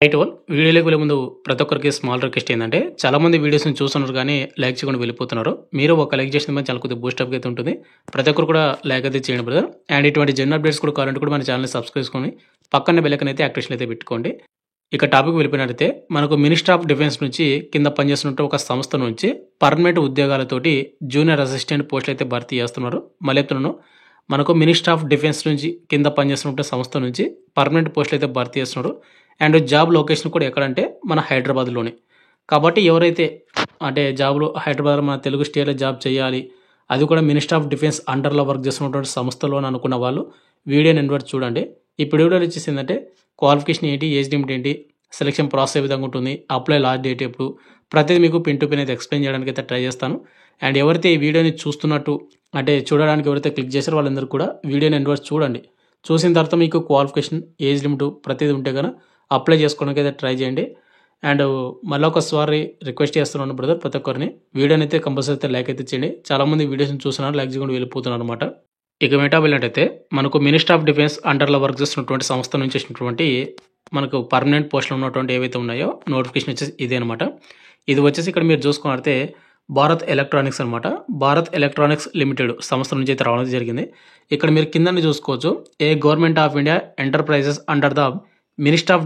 Right one వీడియోలోకి వెళ్ళే ముందు ప్రతి ఒక్కరికి స్మాల్ రిక్వెస్ట్ ఏంటంటే చాలా మంది వీడియోస్ని చూస్తున్నారు కానీ లైక్ చేయకుండా వెళ్ళిపోతున్నారు. మీరు ఒక లైక్ చేసిన మన చాలా కొద్దిగా బూస్టప్ అయితే ఉంటుంది. ప్రతి ఒక్కరు కూడా లైక్ అయితే చేయండి బ్రదర్. అండ్ ఇటువంటి జనరల్ అప్డేట్స్ కూడా కావాలంటే కూడా మన ఛానల్ని సబ్స్క్రైబ్ చేసుకొని పక్కన బెల్ ఐకాన్ అయితే యాక్టివేషన్ అయితే పెట్టుకోండి. ఇక టాపిక్ వెళ్ళిపోయినట్లయితే మనకు మినిస్టర్ ఆఫ్ డిఫెన్స్ నుంచి కింద పనిచేస్తున్న ఒక సంస్థ నుంచి పర్మనెంట్ ఉద్యోగాలతోటి జూనియర్ అసిస్టెంట్ పోస్టులు అయితే భర్తీ చేస్తున్నారు. మళ్ళీ చెప్తున్నాను, మనకు మినిస్టర్ ఆఫ్ డిఫెన్స్ నుంచి కింద పనిచేస్తున్న సంస్థ నుంచి పర్మనెంట్ పోస్టులు అయితే భర్తీ చేస్తున్నారు. అండ్ జాబ్ లొకేషన్ కూడా ఎక్కడంటే మన హైదరాబాద్లోనే. కాబట్టి ఎవరైతే అంటే జాబ్లో హైదరాబాద్లో మన తెలుగు స్టేట్లో జాబ్ చేయాలి, అది కూడా మినిస్టర్ ఆఫ్ డిఫెన్స్ అండర్లో వర్క్ చేస్తున్నటువంటి సంస్థలో అని అనుకున్న వాళ్ళు వీడియోని ఎండ్ వరకు చూడండి. ఇప్పుడు వీడియోలో వచ్చేసి ఏంటంటే క్వాలిఫికేషన్ ఏంటి, ఏజ్ లిమిట్ ఏంటి, సెలక్షన్ ప్రాసెస్ ఏ విధంగా ఉంటుంది, అప్లై లాస్ట్ డేట్ ఎప్పుడు, ప్రతిదీ మీకు పిన్ టు పిన్ అయితే ఎక్స్ప్లెయిన్ చేయడానికి అయితే ట్రై చేస్తాను. అండ్ ఎవరైతే ఈ వీడియోని చూస్తున్నట్టు అంటే చూడడానికి ఎవరైతే క్లిక్ చేశారో వాళ్ళందరూ కూడా వీడియోని ఎండ్ వరకు చూడండి. చూసిన తర్వాత మీకు క్వాలిఫికేషన్, ఏజ్ లిమిట్ ప్రతిదీ ఉంటే కనుక అప్లై చేసుకోవడానికి అయితే ట్రై చేయండి. అండ్ మళ్ళీ ఒకసారి రిక్వెస్ట్ చేస్తున్నాను బ్రదర్, ప్రతి ఒక్కరిని వీడియోని అయితే కంపల్సరీ అయితే లైక్ అయితే చేయండి. చాలామంది వీడియోస్ని చూస్తున్నారు, లైక్ చేయకుండా వెళ్ళిపోతున్నారు అనమాట. ఇక మెటా వెళ్ళినట్టయితే మనకు మినిస్టర్ ఆఫ్ డిఫెన్స్ అండర్లో వర్క్ చేస్తున్నటువంటి సంస్థ నుంచి వచ్చినటువంటి మనకు పర్మనెంట్ పోస్టులు ఉన్నటువంటి ఏవైతే ఉన్నాయో నోటిఫికేషన్ వచ్చేసి ఇదే అనమాట. ఇది వచ్చేసి ఇక్కడ మీరు చూసుకున్నట్లయితే భారత్ ఎలక్ట్రానిక్స్ అనమాట. భారత్ ఎలక్ట్రానిక్స్ లిమిటెడ్ సంస్థ నుంచి అయితే రావడం జరిగింది. ఇక్కడ మీరు కిందని చూసుకోవచ్చు, a government of India enterprises under the minister of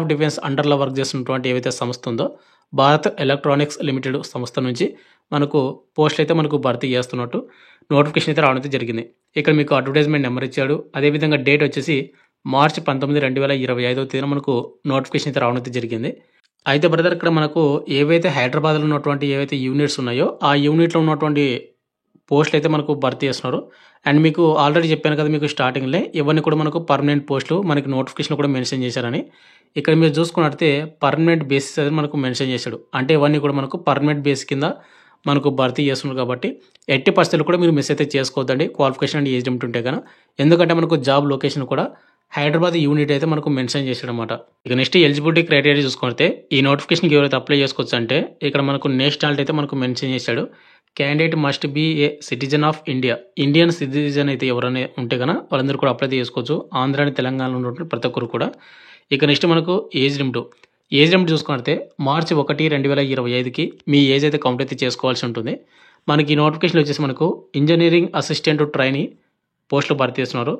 defence అండర్లో వర్క్ చేస్తున్నటువంటి ఏవైతే సంస్థ ఉందో భారత్ ఎలక్ట్రానిక్స్ లిమిటెడ్ సంస్థ నుంచి మనకు పోస్టులు అయితే మనకు భర్తీ చేస్తున్నట్టు నోటిఫికేషన్ అయితే రావడం జరిగింది. ఇక్కడ మీకు అడ్వర్టైజ్మెంట్ నెంబర్ ఇచ్చాడు. అదేవిధంగా డేట్ వచ్చేసి మార్చి 19, 2025 తేదీన మనకు నోటిఫికేషన్ అయితే రావడం జరిగింది. అయితే బ్రదర్ ఇక్కడ మనకు ఏవైతే హైదరాబాద్లో ఉన్నటువంటి ఏవైతే యూనిట్స్ ఉన్నాయో ఆ యూనిట్లో ఉన్నటువంటి పోస్టులు అయితే మనకు భర్తీ చేస్తున్నారు. అండ్ మీకు ఆల్రెడీ చెప్పాను కదా మీకు స్టార్టింగ్లో, ఇవన్నీ కూడా మనకు పర్మనెంట్ పోస్టులు మనకి నోటిఫికేషన్ కూడా మెన్షన్ చేశారని. ఇక్కడ మీరు చూసుకున్నట్లయితే పర్మనెంట్ బేసిస్ అనేది మనకు మెన్షన్ చేశాడు. అంటే ఇవన్నీ కూడా మనకు పర్మనెంట్ బేస్ కింద మనకు భర్తీ చేస్తున్నారు. కాబట్టి 80% కూడా మీరు మిస్ అయితే చేసుకోవద్దండి క్వాలిఫికేషన్ అండ్ ఏజ్ లిమిట్ ఉంటే కనుక. ఎందుకంటే మనకు జాబ్ లొకేషన్ కూడా హైదరాబాద్ యూనిట్ అయితే మనకు మెన్షన్ చేశాడు అనమాట. ఇక నెక్స్ట్ ఎలిజిబిలిటీ క్రైటీరియా చూసుకుంటే ఈ నోటిఫికేషన్కి ఎవరైతే అప్లై చేసుకోవచ్చు అంటే ఇక్కడ మనకు నేషనాలిటీ అయితే మనకు మెన్షన్ చేశాడు. Candidate must be a citizen of India. Indian citizen అయితే ఎవరైనా ఉంటే కనుక వాళ్ళందరూ కూడా అప్లై చేసుకోవచ్చు. ఆంధ్ర అండ్ తెలంగాణలో ఉన్నటువంటి ప్రతి ఒక్కరు కూడా. ఇక నెక్స్ట్ మనకు ఏజ్ లిమిట్ చూసుకుంటే మార్చి 1, 2025కి మీ ఏజ్ అయితే కౌంట్ అయితే చేసుకోవాల్సి ఉంటుంది. మనకి ఈ నోటిఫికేషన్ వచ్చేసి మనకు ఇంజనీరింగ్ అసిస్టెంట్ ట్రైనీ పోస్టులు భర్తీ చేస్తున్నారు.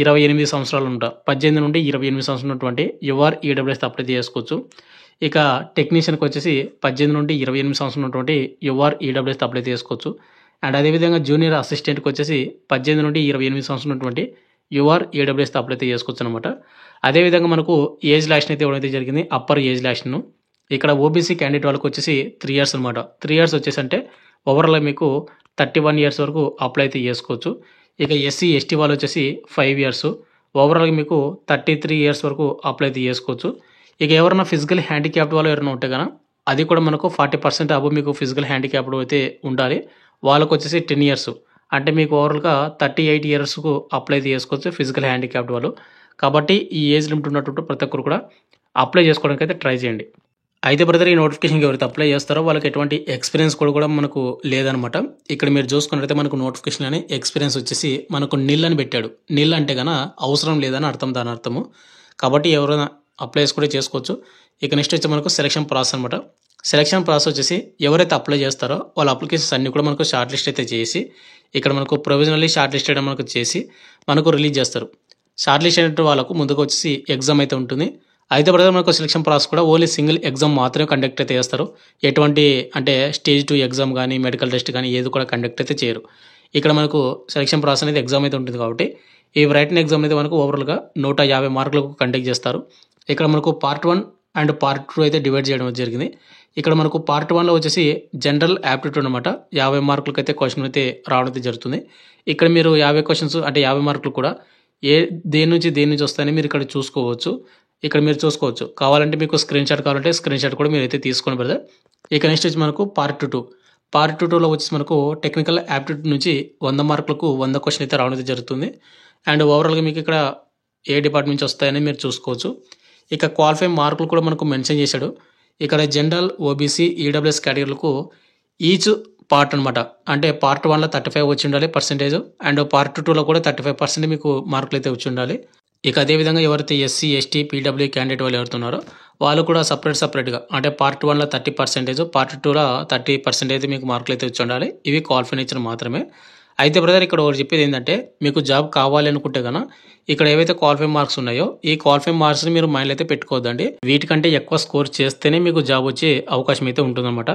28 సంవత్సరాలు ఉంటా 18 నుండి 28 సంవత్సరాలు ఉన్నటువంటి యువర్ ఈడబ్ల్యూఎస్ అప్లై చేసుకోవచ్చు. ఇక టెక్నీషియన్కి వచ్చేసి 18 నుండి 28 సంవత్సరాలు ఉన్నటువంటి యువర్ ఈడబ్ల్యూఎస్ అప్లై చేసుకోవచ్చు. అండ్ అదేవిధంగా జూనియర్ అసిస్టెంట్కి వచ్చేసి 18 నుండి 28 సంవత్సరాలు ఉన్నటువంటి యువర్ ఈడబ్ల్యూఎస్ అప్లై చేసుకోవచ్చు అనమాట. అదేవిధంగా మనకు ఏజ్ లాషన్ అయితే ఇవ్వడం జరిగింది, అప్పర్ ఏజ్ లాషన్. ఇక్కడ ఓబీసీ క్యాండిడేట్ వాళ్ళకి వచ్చేసి 3 years అనమాట. 3 years వచ్చేసి అంటే ఓవరాల్ మీకు 31 years వరకు అప్లై అయితే చేసుకోవచ్చు. ఇక ఎస్సీ ఎస్టీ వాళ్ళు వచ్చేసి 5 years, ఓవరాల్గా మీకు 33 years వరకు అప్లై అయితే చేసుకోవచ్చు. ఇక ఎవరైనా ఫిజికల్ హ్యాండిక్యాప్డ్ వాళ్ళు ఎవరైనా ఉంటే కనుక అది కూడా మనకు 40% అబవ్ మీకు ఫిజికల్ హ్యాండిక్యాప్డ్ అయితే ఉండాలి. వాళ్ళకు వచ్చేసి 10 years, అంటే మీకు ఓవరాల్గా 38 yearsకు అప్లై అయితే చేసుకోవచ్చు ఫిజికల్ హ్యాండిక్యాప్డ్ వాళ్ళు. కాబట్టి ఈ ఏజ్ లిమిట్ ఉన్నటువంటి ప్రతి ఒక్కరు కూడా అప్లై చేసుకోవడానికి అయితే ట్రై చేయండి. అయితే బ్రదర్ ఈ నోటిఫికేషన్కి ఎవరైతే అప్లై చేస్తారో వాళ్ళకి ఎటువంటి ఎక్స్పీరియన్స్ కూడా మనకు లేదనమాట. ఇక్కడ మీరు చూసుకున్నట్లయితే మనకు నోటిఫికేషన్ అని ఎక్స్పీరియన్స్ వచ్చేసి మనకు నిల్ అని పెట్టాడు. నిల్ అంటే కన్నా అవసరం లేదని అర్థం, దాని అర్థము. కాబట్టి ఎవరైనా అప్లైస్ కూడా చేసుకోవచ్చు. ఇక నెక్స్ట్ వచ్చి మనకు సెలక్షన్ ప్రాసెస్ అనమాట. సెలక్షన్ ప్రాసెస్ వచ్చేసి ఎవరైతే అప్లై చేస్తారో వాళ్ళ అప్లికేషన్స్ అన్ని కూడా మనకు షార్ట్ లిస్ట్ అయితే చేసి ఇక్కడ మనకు ప్రొవిజనల్లీ షార్ట్ లిస్ట్ అయితే మనకు చేసి మనకు రిలీజ్ చేస్తారు. షార్ట్ లిస్ట్ అయినట్టు వాళ్ళకు ముందుకు వచ్చేసి ఎగ్జామ్ అయితే ఉంటుంది. అయితే బ్రదర్ మనకు సెలక్షన్ ప్రాసెస్ కూడా ఓన్లీ సింగిల్ ఎగ్జామ్ మాత్రమే కండక్ట్ అయితే చేస్తారు. ఎటువంటి అంటే స్టేజ్ 2 ఎగ్జామ్ కానీ మెడికల్ టెస్ట్ కానీ ఏది కూడా కండక్ట్ అయితే చేయరు. ఇక్కడ మనకు సెలక్షన్ ప్రాసెస్ అనేది ఎగ్జామ్ అయితే ఉంటుంది. కాబట్టి ఈ రైటింగ్ ఎగ్జామ్ అయితే మనకు ఓవరాల్గా 150 మార్కులకు కండక్ట్ చేస్తారు. ఇక్కడ మనకు పార్ట్ 1 అండ్ పార్ట్ 2 అయితే డివైడ్ చేయడం జరిగింది. ఇక్కడ మనకు పార్ట్ 1లో వచ్చేసి జనరల్ యాప్టిట్యూడ్ అనమాట. 50 మార్కులకు అయితే క్వశ్చన్ అయితే రావడం అయితే జరుగుతుంది. ఇక్కడ మీరు 50 క్వశ్చన్స్ అంటే 50 మార్కులు కూడా దేని నుంచి వస్తాయని మీరు ఇక్కడ చూసుకోవచ్చు. ఇక్కడ మీరు చూసుకోవచ్చు. కావాలంటే మీకు స్క్రీన్ షాట్ కావాలంటే స్క్రీన్ షాట్ కూడా మీరు అయితే తీసుకోండి బ్రదర్. ఇక నెక్స్ట్ వచ్చి మనకు పార్ట్ 2లో వచ్చేసి మనకు టెక్నికల్ యాప్టిట్యూడ్ నుంచి 100 మార్కులకు 100 క్వశ్చన్ అయితే రావడం అయితే జరుగుతుంది. అండ్ ఓవరాల్గా మీకు ఇక్కడ ఏ డిపార్ట్మెంట్ నుంచి వస్తాయని మీరు చూసుకోవచ్చు. ఇక క్వాలిఫై మార్కులు కూడా మనకు మెన్షన్ చేశాడు. ఇక్కడ జనరల్, ఓబీసీ, ఈడబ్ల్యూఎస్ కేటగిరీలకు ఈచ్ పార్ట్ అనమాట. అంటే పార్ట్ 1లో 35 వచ్చి ఉండాలి పర్సెంటేజ్, అండ్ పార్ట్ 2లో కూడా 35% మీకు మార్కులు అయితే వచ్చి ఉండాలి. ఇక అదేవిధంగా ఎవరైతే ఎస్సీ, ఎస్టీ, పీడబ్ల్యూ క్యాండిడేట్ వాళ్ళు ఎవరుతున్నారో వాళ్ళు కూడా సపరేట్‌గా అంటే పార్ట్ 1లో 30%, పార్ట్ 2లో 30% మీకు మార్కులైతే వచ్చి ఉండాలి. ఇవి క్వాలిఫై నేచర్ మాత్రమే. అయితే బ్రదర్ ఇక్కడ ఒకటి చెప్పేదేంటంటే మీకు జాబ్ కావాలి అనుకుంటే గన ఇక్కడ ఏవైతే క్వాలిఫై మార్క్స్ ఉన్నాయో ఈ క్వాలిఫై మార్క్స్‌ని మీరు మైండ్‌లో అయితే పెట్టుకోవద్దండి. వీటికంటే ఎక్కువ స్కోర్ చేస్తేనే మీకు జాబ్ వచ్చే అవకాశం అయితే ఉంటుందన్నమాట.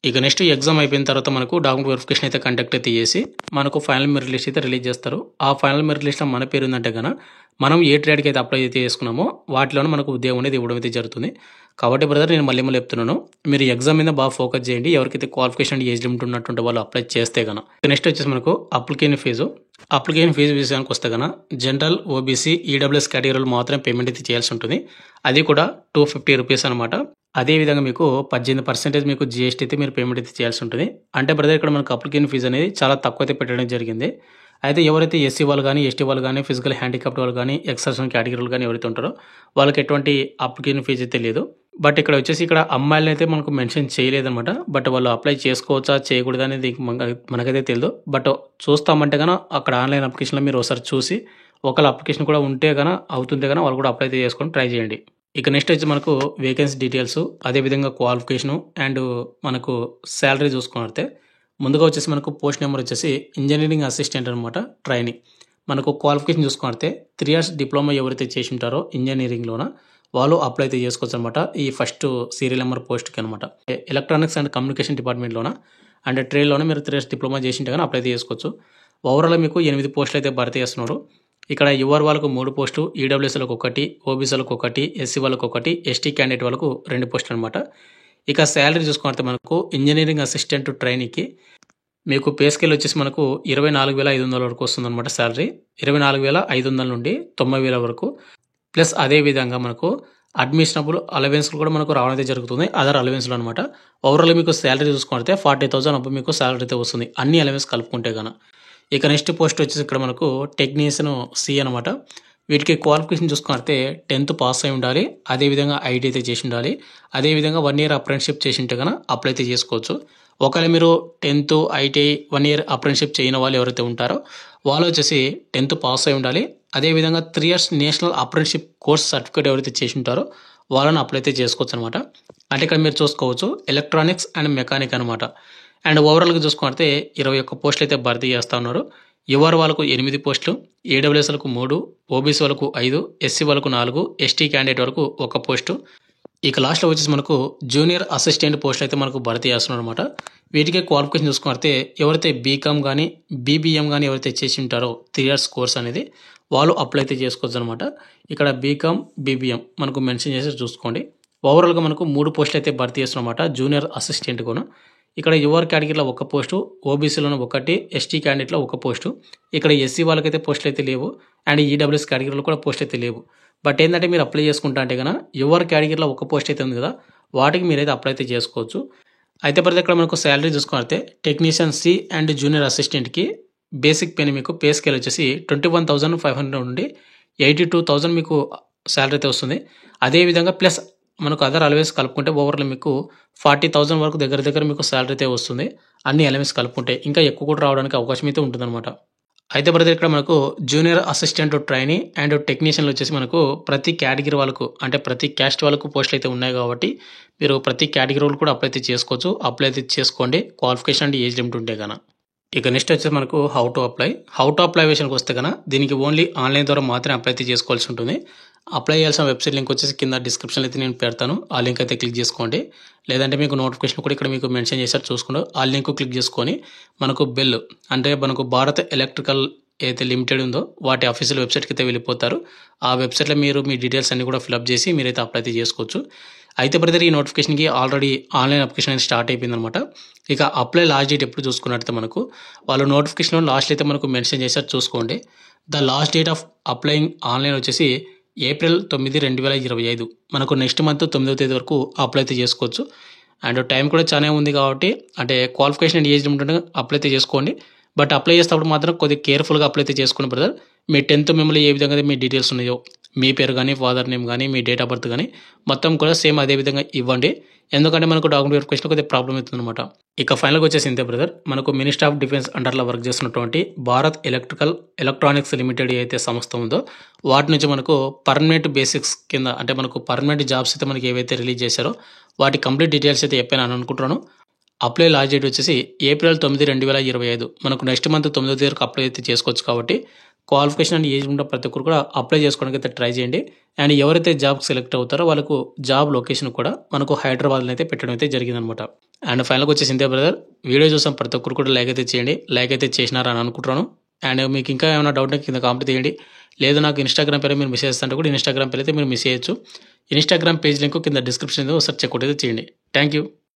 ఇక నెక్స్ట్ ఎగ్జామ్ అయిపోయిన తర్వాత మనకు డాక్యుమెంట్ వెరిఫికేషన్ అయితే కండక్ట్ అయితే చేసి మనకు ఫైనల్ మెరిట్ లిస్ట్ అయితే రిలీజ్ చేస్తారు. ఆ ఫైనల్ మెరిట్ లిస్ట్‌లో మన పేరు ఉందంటే గన మనం ఏ ట్రేడ్‌కి అయితే అప్లై అయితే చేసుకున్నామో వాటిలోనే మనకు ఉద్యోగం అనేది ఇవ్వడం అయితే జరుగుతుంది. కాబట్టి బ్రదర్ నేను మళ్ళీ చెప్తున్నాను. మీరు ఎగ్జామ్ మీద బాగా ఫోకస్ చేయండి. ఎవరికైతే క్వాలిఫికేషన్ ఏజ్ లిమిట్ ఉన్నటువంటి వాళ్ళు అప్లై చేస్తే గన. నెక్స్ట్ వచ్చేసి మనకు అప్లికేషన్ ఫీజు విషయానికి వస్తే గన జనరల్, ఓబీసీ, ఈడబ్ల్యూఎస్ కేటగిరీలో మాత్రమే పేమెంట్ అయితే చేయాల్సి ఉంటుంది. అది కూడా ₹250 అనమాట. అదేవిధంగా మీకు 18% మీకు జీఎస్టీ అయితే మీరు పేమెంట్ అయితే చేయాల్సి ఉంటుంది. అంటే బ్రదర్ ఇక్కడ మనకు అప్లికేషన్ ఫీజు అనేది చాలా తక్కువ అయితే పెట్టడం జరిగింది. అయితే ఎవరైతే ఎస్సీ వాళ్ళు కానీ, ఎస్టీ వాళ్ళు కానీ, ఫిజికల్ హ్యాండిక్యాప్డ్ వాళ్ళు కానీ, ఎక్సెప్షన్ కేటగిరీలు కానీ ఎవరైతే ఉంటారో వాళ్ళకి ఎటువంటి అప్లికేషన్ ఫీజు అయితే లేదు. బట్ ఇక్కడ వచ్చేసి ఇక్కడ అమ్మాయిలని అయితే మనకు మెన్షన్ చేయలేదన్నమాట. బట్ వాళ్ళు అప్లై చేసుకోవచ్చా చేయకూడదా అనేది మనకైతే తెలియదు. బట్ చూస్తామంటే కనుక అక్కడ ఆన్లైన్ అప్లికేషన్లో మీరు ఒకసారి చూసి ఒకవేళ అప్లికేషన్ కూడా ఉంటే కనుక అవుతుంటే కనుక వాళ్ళు కూడా అప్లై అయితే చేసుకొని ట్రై చేయండి. ఇక నెక్స్ట్ వచ్చి మనకు వేకెన్సీ డీటెయిల్స్, అదేవిధంగా క్వాలిఫికేషను అండ్ మనకు శాలరీ చూసుకున్నట్టే ముందుగా వచ్చేసి మనకు పోస్ట్ నెంబర్ వచ్చేసి ఇంజనీరింగ్ అసిస్టెంట్ అనమాట, ట్రైనింగ్. మనకు క్వాలిఫికేషన్ చూసుకుంటే 3 years డిప్లొమా ఎవరైతే చేసి ఉంటారో ఇంజనీరింగ్లోన వాళ్ళు అప్లై అయితే చేసుకోవచ్చు అనమాట. ఈ ఫస్ట్ సీరియల్ నెంబర్ పోస్ట్కి అనమాట. ఎలక్ట్రానిక్స్ అండ్ కమ్యూనికేషన్ డిపార్ట్మెంట్లోన అండ్ ట్రేడ్లోనే మీరు 3 years డిప్లొమా చేసి ఉంటే కానీ అప్లై అయితే చేసుకోవచ్చు. ఓవరాల్ మీకు 8 పోస్టులు అయితే భర్తీ చేస్తున్నారు. ఇక్కడ యువర్ వాళ్ళకు 3 పోస్టులు, ఈడబ్ల్యూఎస్లకు 1, ఓబీసీలకు 1, ఎస్సీ వాళ్ళకు 1, ఎస్టీ క్యాండిడేట్ వాళ్ళకు 2 పోస్టులు అనమాట. ఇక శాలరీ చూసుకుంటే మనకు ఇంజనీరింగ్ అసిస్టెంట్ ట్రైనీకి మీకు పే స్కేల్ వచ్చేసి మనకు 24,500 వరకు వస్తుందన్నమాట. శాలరీ 24,500 నుండి 90,000 వరకు. ప్లస్ అదేవిధంగా మనకు అడ్మిషనబుల్ అలవెన్స్లు కూడా మనకు రావడం అయితే జరుగుతుంది, అదర్ అలవెన్స్లు అనమాట. ఓవరాల్ మీకు శాలరీ చూసుకుంటే 40,000 అప్పుడు మీకు శాలరీ అయితే వస్తుంది అన్ని అలవెన్స్ కలుపుకుంటే కనుక. ఇక నెక్స్ట్ పోస్ట్ వచ్చేసి ఇక్కడ మనకు టెక్నీషియన్ సి అనమాట. వీటికి క్వాలిఫికేషన్ చూసుకుంటే 10th పాస్ అయి ఉండాలి, అదేవిధంగా ఐటీ అయితే చేసి ఉండాలి, అదేవిధంగా 1 year అప్రెంటిస్షిప్ చేసి ఉంటే కనుక అప్లై అయితే చేసుకోవచ్చు. ఒకవేళ మీరు 10th, ఐటీఐ 1 year అప్రెంటిస్షిప్ చేయని వాళ్ళు ఎవరైతే ఉంటారో వాళ్ళు వచ్చేసి 10th పాస్ అయి ఉండాలి, అదేవిధంగా 3 years national apprenticeship course certificate ఎవరైతే చేసి ఉంటారో వాళ్ళని అప్లై అయితే చేసుకోవచ్చు అనమాట. అంటే ఇక్కడ మీరు చూసుకోవచ్చు ఎలక్ట్రానిక్స్ అండ్ మెకానిక్ అనమాట. అండ్ ఓవరాల్గా చూసుకుంటే 21 పోస్టులు అయితే భర్తీ చేస్తూ ఉన్నారు. యువర్ వాళ్ళకు 8 పోస్టులు, ఏడబ్ల్యూఎస్లకు 3, ఓబీసీ వాళ్ళకు 5, ఎస్సీ వాళ్ళకు 4, ఎస్టీ క్యాండిడేట్ వరకు 1 పోస్టు. ఇక లాస్ట్లో వచ్చేసి మనకు జూనియర్ అసిస్టెంట్ పోస్టులు అయితే మనకు భర్తీ చేస్తున్నారు అనమాట. వీటికి క్వాలిఫికేషన్ చూసుకుంటే ఎవరైతే బీకామ్ కానీ, బీబీఎం కానీ ఎవరైతే చేసి ఉంటారో 3 years కోర్స్ అనేది వాళ్ళు అప్లై అయితే చేసుకోవచ్చు అనమాట. ఇక్కడ బీకామ్, బీబీఎం మనకు మెన్షన్ చేసి చూసుకోండి. ఓవరాల్గా మనకు 3 పోస్టులు అయితే భర్తీ చేస్తున్నమాట జూనియర్ అసిస్టెంట్ కూడా. ఇక్కడ యువర్ కేటగిరీలో 1 పోస్టు, ఓబీసీలోనే 1, ఎస్టీ క్యాండిడేట్లో 1 పోస్టు. ఇక్కడ ఎస్సీ వాళ్ళకైతే పోస్టులు అయితే లేవు అండ్ ఈడబ్ల్యూఎస్ కేటగిరీలో కూడా పోస్ట్ అయితే లేవు. బట్ ఏంటంటే మీరు అప్లై చేసుకుంటా అంటే కనుక యువర్ కేటగిరీలో 1 పోస్ట్ అయితే ఉంది కదా వాటికి మీరైతే అప్లై అయితే చేసుకోవచ్చు. అయితే ప్రతి ఇక్కడ మనకు శాలరీ చూసుకుంటే టెక్నీషియన్ సి అండ్ జూనియర్ అసిస్టెంట్కి బేసిక్ పే మీకు పే స్కేల్ వచ్చేసి 21,500 నుండి 82,000 మీకు శాలరీ అయితే వస్తుంది. అదేవిధంగా ప్లస్ మనకు అదర్ అలవెన్స్ కలుపుకుంటే ఓవరాల్ మీకు 40,000 వరకు దగ్గర మీకు శాలరీ అయితే వస్తుంది అన్ని అలవెన్స్ కలుపుకుంటే. ఇంకా ఎక్కువ కూడా రావడానికి అవకాశం అయితే ఉంటుందన్నమాట. అయితే బ్రదర్ ఇక్కడ మనకు జూనియర్ అసిస్టెంట్ ట్రైనీ అండ్ టెక్నీషియన్లు వచ్చేసి మనకు ప్రతి కేటగిరీ వాళ్ళకు అంటే ప్రతి క్యాస్ట్ వాళ్ళకు పోస్టులు అయితే ఉన్నాయి కాబట్టి మీరు ప్రతి కేటగిరీ వాళ్ళు కూడా అప్లై అయితే చేసుకోవచ్చు. అప్లై అయితే చేసుకోండి క్వాలిఫికేషన్ అండ్ ఏజ్ లిమిట్ ఉంటే కనుక. ఇక నెక్స్ట్ వచ్చేసి మనకు హౌ టు అప్లై విషయానికి వస్తే కనుక దీనికి ఓన్లీ ఆన్లైన్ ద్వారా మాత్రమే అప్లై అయితే చేసుకోవాల్సి ఉంటుంది. అప్లై చేయాల్సిన వెబ్సైట్ లింక్ వచ్చేసి కింద డిస్క్రిప్షన్లో అయితే నేను పెడతాను, ఆ లింక్ అయితే క్లిక్ చేసుకోండి. లేదంటే మీకు నోటిఫికేషన్ కూడా ఇక్కడ మీకు మెన్షన్ చేశారు చూసుకోండి, ఆ లింక్ క్లిక్ చేసుకొని మనకు బిల్ అంటే మనకు భారత్ ఎలక్ట్రికల్ ఏదైతే లిమిటెడ్ ఉందో వాటి అఫీషియల్ వెబ్సైట్కి అయితే వెళ్ళిపోతారు. ఆ వెబ్సైట్లో మీరు మీ డీటెయిల్స్ అన్ని కూడా ఫిల్అప్ చేసి మీరైతే అప్లై అయితే చేసుకోవచ్చు. అయితే బ్రదర్ ఈ నోటిఫికేషన్కి ఆల్రెడీ ఆన్లైన్ అప్లికేషన్ అనేది స్టార్ట్ అయిపోయింది అనమాట. ఇక అప్లై లాస్ట్ డేట్ ఎప్పుడు చూసుకున్నట్టు మనకు వాళ్ళు నోటిఫికేషన్లో లాస్ట్ అయితే మనకు మెన్షన్ చేశారు చూసుకోండి. The last date of applying online వచ్చేసి April 9, 2025. మనకు నెక్స్ట్ మంత్ 9వ తేదీ వరకు అప్లై అయితే చేసుకోవచ్చు. అండ్ టైం కూడా చాలా ఉంది కాబట్టి అంటే qualification and age limit apply అయితే చేసుకోండి. బట్ అప్లై చేసేటప్పుడు మాత్రం కొద్దిగా కేర్ఫుల్గా అప్లై అయితే చేసుకోండి బ్రదర్. మీ 10th మెమోలో ఏ విధంగా అయితే మీ డీటెయిల్స్ ఉన్నాయో, మీ పేరు కానీ, ఫాదర్ నేమ్ కానీ, మీ డేట్ ఆఫ్ బర్త్ కానీ మొత్తం కూడా సేమ్ అదే విధంగా ఇవ్వండి. ఎందుకంటే మనకు డాక్యుమెంట్ వెరిఫికేషన్ కొద్దిగా ప్రాబ్లం అవుతుందన్నమాట. ఇక ఫైనల్గా వచ్చేసి ఇంతే బ్రదర్. మనకు మినిస్ట్రీ ఆఫ్ డిఫెన్స్ అండర్లో వర్క్ చేస్తున్నటువంటి భారత్ ఎలక్ట్రానిక్స్ లిమిటెడ్ ఏదైతే సంస్థ ఉందో వాటి నుంచి మనకు పర్మనెంట్ బేసిక్స్ కింద అంటే మనకు పర్మనెంట్ జాబ్స్ అయితే మనకి ఏవైతే రిలీజ్ చేశారో వాటి కంప్లీట్ డీటెయిల్స్ అయితే చెప్పాను అని అనుకుంటున్నాను. అప్లై లాస్ట్ డేట్ వచ్చేసి ఏప్రిల్ 9, 2025. మనకు నెక్స్ట్ మంత్ 9వ తేదీ వరకు అప్లై అయితే చేసుకోవచ్చు. కాబట్టి క్వాలిఫికేషన్ అండ్ ఏజ్ ఉన్న ప్రతి ఒక్కరు కూడా అప్లై చేసుకోవడానికి అయితే ట్రై చేయండి. అండ్ ఎవరైతే జాబ్కి సెలెక్ట్ అవుతారో వాళ్ళకు జాబ్ లొకేషన్ కూడా మనకు హైదరాబాద్లో అయితే పెట్టడం అయితే జరిగిందనమాట. అండ్ ఫైనల్గా వచ్చేసి ఇంతే బ్రదర్. వీడియో చూసాం ప్రతి ఒక్కరు కూడా లైక్ అయితే చేయండి. లైక్ అయితే చేసినారా అని అనుకుంటున్నాను. అండ్ మీకు ఇంకా ఏమైనా డౌట్ కింద కామెంట్ చేయండి. లేదు నాకు ఇన్స్టాగ్రామ్ పేరు మీరు మెసేజ్ చేస్తుంటే కూడా ఇన్స్టాగ్రామ్ పేరు అయితే మీరు మెసేజ్ చేయొచ్చు. ఇన్స్టాగ్రామ్ పేజ్ లింక్ కింద డిస్క్రిప్షన్ ఒకసారి చెక్ అవుట్ అయితే చేయండి. Thank you.